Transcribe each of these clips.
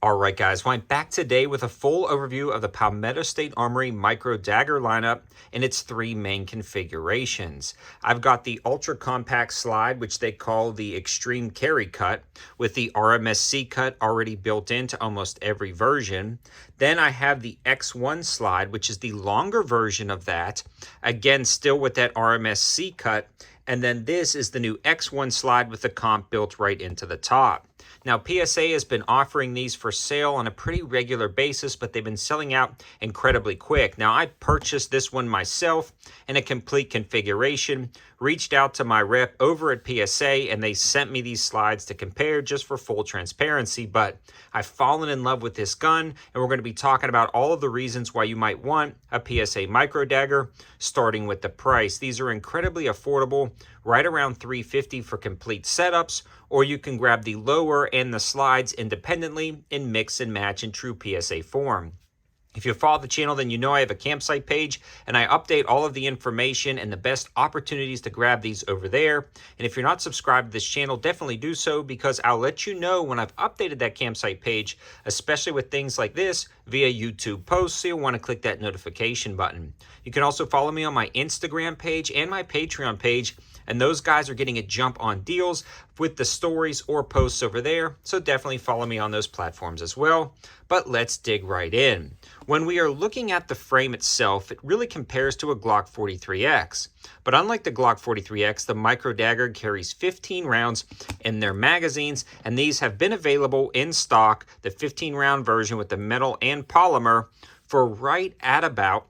All right, guys, well, I'm back today with a full overview of the Palmetto State Armory Micro Dagger lineup and its three main configurations. I've got the Ultra Compact Slide, which they call the Extreme Carry Cut, with the RMSC cut already built into almost every version. Then I have the X1 Slide, which is the longer version of that, again, still with that RMSC cut. And then this is the new X1 Slide with the comp built right into the top. Now, PSA has been offering these for sale on a pretty regular basis, but they've been selling out incredibly quick. Now, I purchased this one myself in a complete configuration, reached out to my rep over at PSA, and they sent me these slides to compare just for full transparency. But I've fallen in love with this gun, and we're going to be talking about all of the reasons why you might want a PSA Micro Dagger, starting with the price. These are incredibly affordable, right around $350 for complete setups, or you can grab the lower and the slides independently and mix and match in true PSA form. If you follow the channel, then you know I have a campsite page, and I update all of the information and the best opportunities to grab these over there. And if you're not subscribed to this channel, definitely do so, because I'll let you know when I've updated that campsite page, especially with things like this via YouTube posts, so you'll want to click that notification button. You can also follow me on my Instagram page and my Patreon page, and those guys are getting a jump on deals with the stories or posts over there, so definitely follow me on those platforms as well. But let's dig right in. When we are looking at the frame itself, it really compares to a Glock 43X. But unlike the Glock 43X, the Micro Dagger carries 15 rounds in their magazines, and these have been available in stock, the 15-round version with the metal and polymer, for right at about,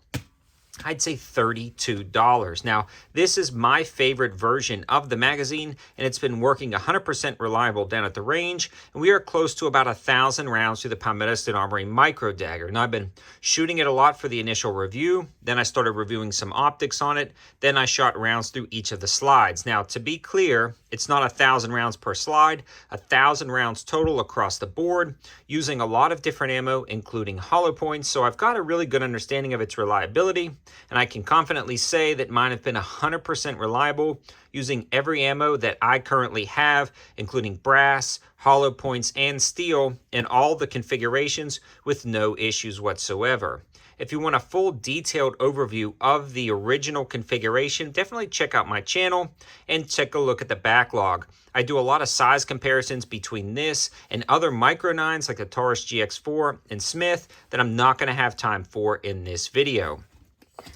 I'd say $32. Now, this is my favorite version of the magazine, and it's been working 100% reliable down at the range, and we are close to about 1,000 rounds through the Palmetto State Armory Micro Dagger. Now, I've been shooting it a lot for the initial review, then I started reviewing some optics on it, then I shot rounds through each of the slides. Now, to be clear, it's not 1,000 rounds per slide, 1,000 rounds total across the board, using a lot of different ammo, including hollow points, so I've got a really good understanding of its reliability, and I can confidently say that mine have been 100% reliable, using every ammo that I currently have, including brass, hollow points, and steel, in all the configurations with no issues whatsoever. If you want a full detailed overview of the original configuration, definitely check out my channel and take a look at the backlog. I do a lot of size comparisons between this and other Micro 9s like the Taurus GX4 and Smith that I'm not going to have time for in this video.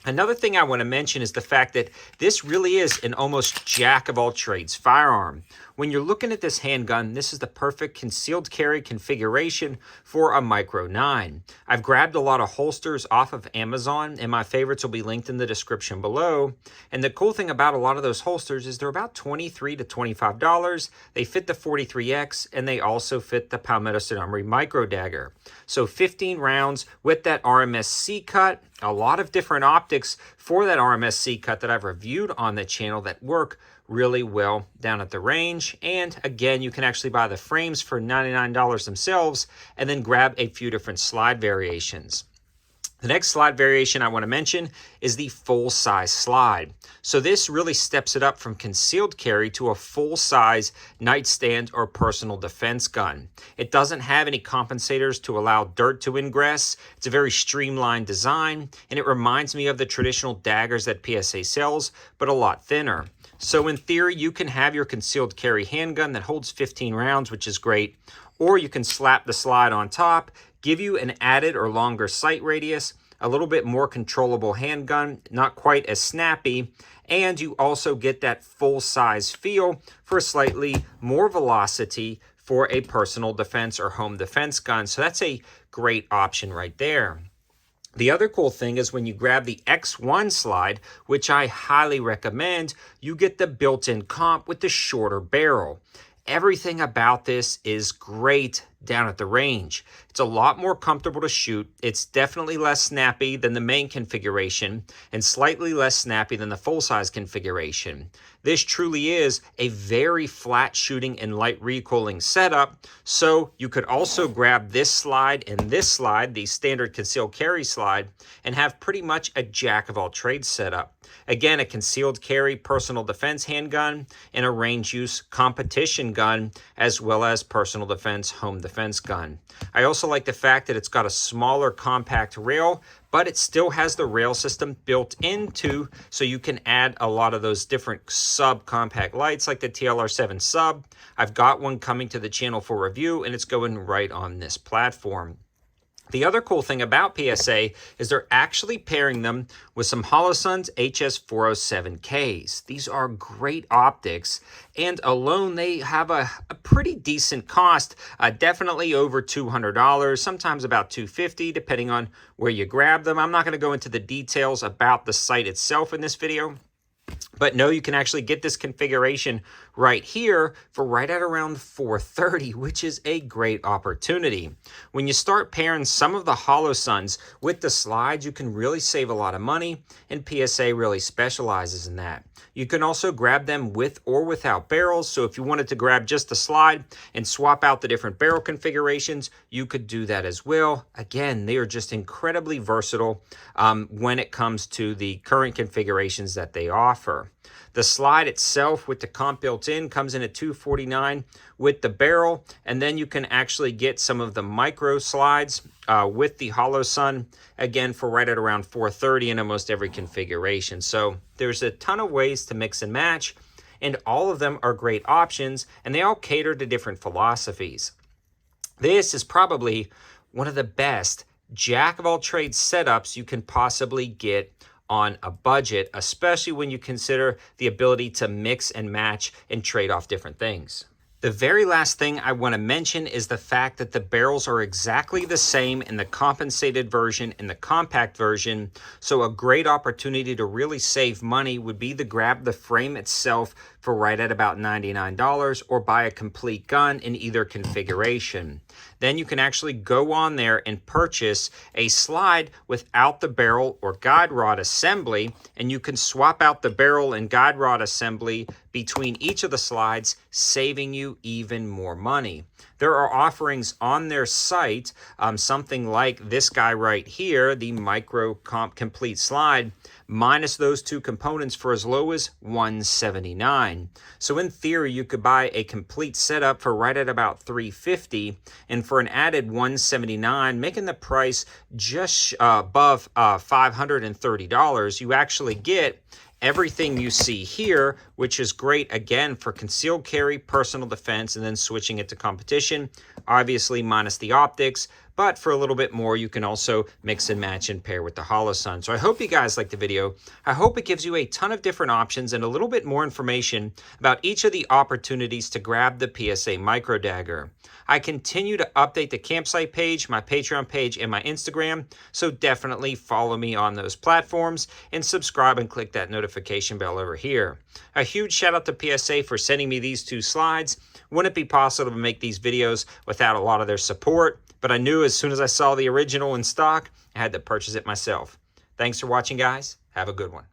Another thing I want to mention is the fact that this really is an almost jack-of-all-trades firearm. When you're looking at this handgun, this is the perfect concealed carry configuration for a Micro 9. I've grabbed a lot of holsters off of Amazon, and my favorites will be linked in the description below. And the cool thing about a lot of those holsters is they're about $23 to $25. They fit the 43X, and they also fit the Palmetto State Armory Micro Dagger. So 15 rounds with that RMSC cut, a lot of different optics for that RMSC cut that I've reviewed on the channel that work really well down at the range. And again, you can actually buy the frames for $99 themselves and then grab a few different slide variations. The next slide variation I want to mention is the full-size slide. So this really steps it up from concealed carry to a full-size nightstand or personal defense gun. It doesn't have any compensators to allow dirt to ingress. It's a very streamlined design, and it reminds me of the traditional daggers that PSA sells, but a lot thinner. So in theory, you can have your concealed carry handgun that holds 15 rounds, which is great, or you can slap the slide on top, give you an added or longer sight radius, a little bit more controllable handgun, not quite as snappy, and you also get that full-size feel for slightly more velocity for a personal defense or home defense gun. So that's a great option right there. The other cool thing is when you grab the X1 slide, which I highly recommend, you get the built-in comp with the shorter barrel. Everything about this is great down at the range. It's a lot more comfortable to shoot. It's definitely less snappy than the main configuration and slightly less snappy than the full-size configuration. This truly is a very flat shooting and light recoiling setup, so you could also grab this slide and this slide, the standard concealed carry slide, and have pretty much a jack-of-all-trades setup. Again, a concealed carry personal defense handgun and a range use competition gun, as well as personal defense home defense defense gun. I also like the fact that it's got a smaller compact rail, but it still has the rail system built into, so you can add a lot of those different sub-compact lights like the TLR7 sub. I've got one coming to the channel for review, and it's going right on this platform. The other cool thing about PSA is they're actually pairing them with some Holosun's HS407Ks. These are great optics, and alone they have a pretty decent cost, definitely over $200, sometimes about $250, depending on where you grab them. I'm not going to go into the details about the sight itself in this video, but no, you can actually get this configuration right here for right at around $430, which is a great opportunity. When you start pairing some of the Holosuns with the slides, you can really save a lot of money, and PSA really specializes in that. You can also grab them with or without barrels, so if you wanted to grab just the slide and swap out the different barrel configurations, you could do that as well. Again, they are just incredibly versatile when it comes to the current configurations that they offer. The slide itself with the comp built in comes in at $249 with the barrel, and then you can actually get some of the micro slides with the Holosun, again, for right at around $430 in almost every configuration. So there's a ton of ways to mix and match, and all of them are great options, and they all cater to different philosophies. This is probably one of the best jack-of-all-trades setups you can possibly get on a budget, especially when you consider the ability to mix and match and trade off different things. The very last thing I want to mention is the fact that the barrels are exactly the same in the compensated version and the compact version, so a great opportunity to really save money would be to grab the frame itself for right at about $99 or buy a complete gun in either configuration. Then you can actually go on there and purchase a slide without the barrel or guide rod assembly, and you can swap out the barrel and guide rod assembly between each of the slides, saving you even more money. There are offerings on their site, something like this guy right here, the Micro Comp Complete Slide, minus those two components for as low as $179. So in theory, you could buy a complete setup for right at about $350, and for an added $179, making the price just above $530, you actually get everything you see here, which is great, again, for concealed carry, personal defense, and then switching it to competition, obviously minus the optics. But for a little bit more, you can also mix and match and pair with the Holosun. So I hope you guys liked the video. I hope it gives you a ton of different options and a little bit more information about each of the opportunities to grab the PSA Micro Dagger. I continue to update the campsite page, my Patreon page, and my Instagram, so definitely follow me on those platforms and subscribe and click that notification bell over here. A huge shout out to PSA for sending me these two slides. Wouldn't be possible to make these videos without a lot of their support, but I knew as soon as I saw the original in stock, I had to purchase it myself. Thanks for watching, guys. Have a good one.